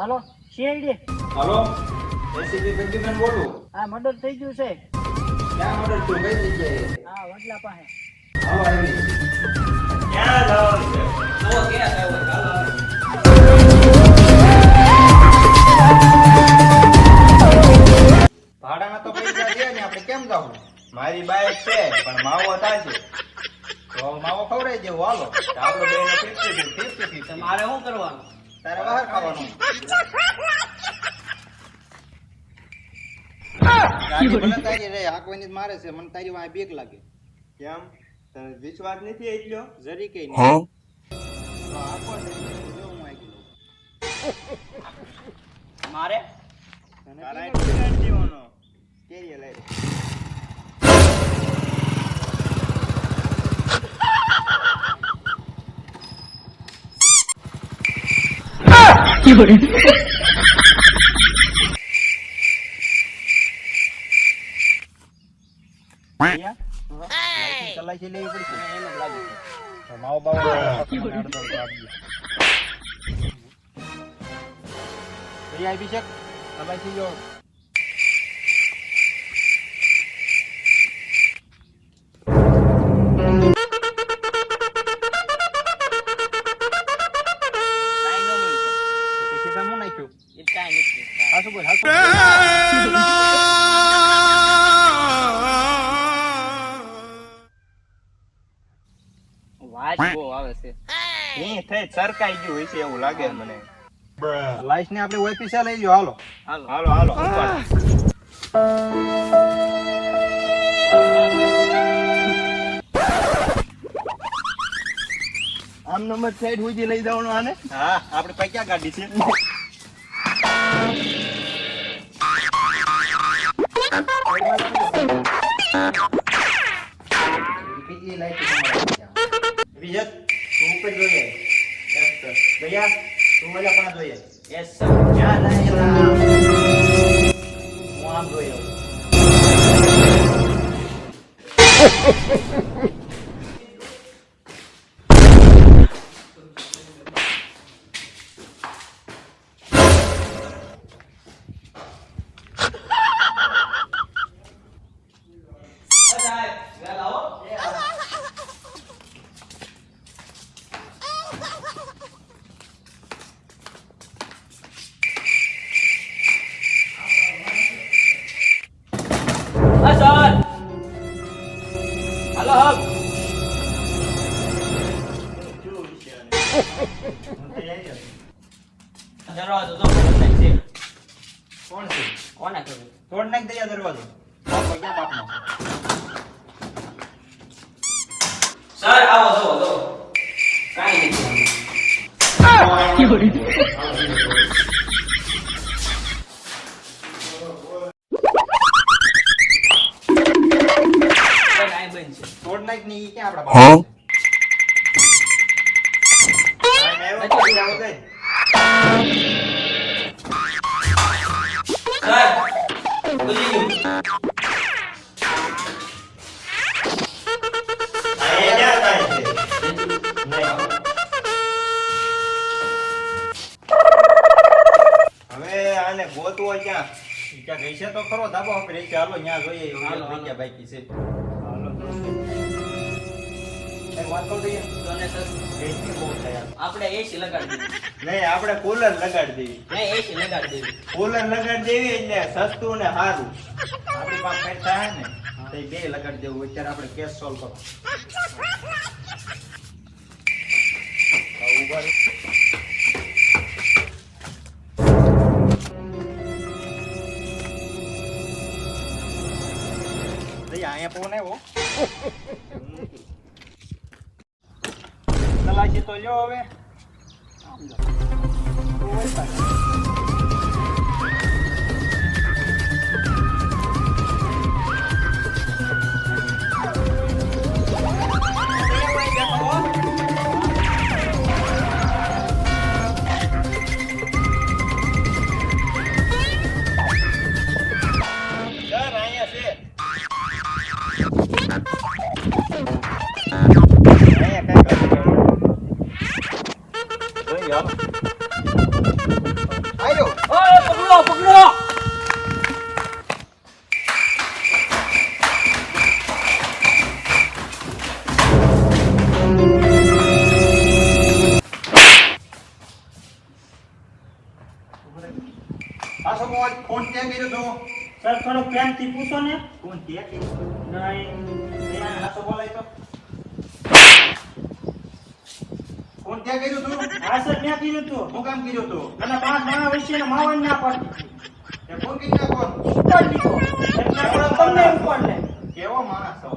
હાલો CID. હાલો ACP બંદીબેન બોલું. હા murder થઈ ગયું છે. ક્યાં મર્ડર થયું? કઈ જગ્યાએ? હા વડલા પાસે. હાલો આવી. ક્યાં જવાનું છે? તો ક્યાં જવાનું? હાલો ભાડાના તો પૈસા છે ને, આપણે કેમ જાવું? મારી બાઈક છે પણ માવો થાય છે તો માવો ખવડાવી દેવો. હાલો તો આપણે બેને 50-50 મારે શું કરવાનું? તારે બહાર ખાવાનું. ગાડી ભલે તારી રે આકવાની જ મારે છે, મને તારી વાંહે બીક લાગે. કેમ? તને વિશ્વાસ નથી એટલો? જરી કઈ નહીં. તો આખો દે જો હું આવી ગયો. મારે તને તારા કેમ ટિકિટ દેવાનો. કેરીએ લઈ લે. તલાશી લેવી પડશે. એમ જ લાગે છે. તો માવો બાવો અડધો આપજો. અભિષેક તલાશી જો. કાંઈ ન મળ્યું. પછી તમે શું નાખ્યું? એ કાંઈ નથી. હાસુ બોલ, હાસુ. વાત બહુ આવે છે. એ થઈ સરકાઈ ગયું હોય છે એવું લાગે મને. લાઈસ ને આપણે ઓફિસે લઈ લ્યો. હાલો હાલો હાલો હાલો ઉપાડ. આમ નંબર સાઈડ સુધી લઈ જવાનો આને. હા આપણે પૈસા ગાડી છે. કેટલી લાઈટ વિજય તું ઉપર જોઈએ. Yes sir. ભૈયા તું ઓલા પણ જોઈએ. Yes sir. ક્યાં લાયેલા? હું આમ જોયો. દરવાજો તો બંધ છે. કોણ છે? કોને કર્યું? તોડ નાખ દે આ દરવાજો. બાપો ક્યાં બાપનો? સર આવો જો જો. કાંઈ નથી. કાંઈ બંધ છે. તોડ નાખ ની ઈ ક્યાં આપડા બાપનો? નથી જાવ દે. સર ખુલી ગયું. એ ક્યાં થાય છે? નહીં. હવે આને ગોતવો ક્યાં? ઈ ક્યાં ગઈ છે તો ખરો ધાબો ઉપર છે. હાલો ન્યા જોઈએ. હાલો, હાલો હાલો. જગ્યા બાકી છે. હાલો. એક વાત કહું દઈએ. તને સર ગેસની બહુ થાય. આપણે એસી લગાડી દેવી. નહીં આપણે કુલર લગાડી દેવી. નહીં એસી લગાડી દેવી. કુલર લગાડી દેવી એટલે સસ્તું ને સારું. આપણી પાસે પૈસા હે ને તો ઈ બે લગાડી દેવું. અત્યારે આપણે કેસ સોલ્વ કરો. ઉભા રહો. અહીંયા ફોન આવ્યો. તલાશી તો લ્યો હવે. આમ જાઓ. જઈએ હાલો. આયો ઓય પકડો પકડો પાછો મોજ ફોન ક્યાં કર્યો તો સર થોડો પ્રેમથી પૂછો ને. ફોન ક્યાં કર્યો નહીં પાછો બોલાય તો ફોન ક્યાં કર્યો તું હા સર મેં કીધું તું હું કામ કર્યો તો અને 5 માણા વિશે ને માવન ના પડતી તે ફોન કરી નાખો ઉપર લીધો એટલે તમને ઉપર લે. કેવો માણસ છો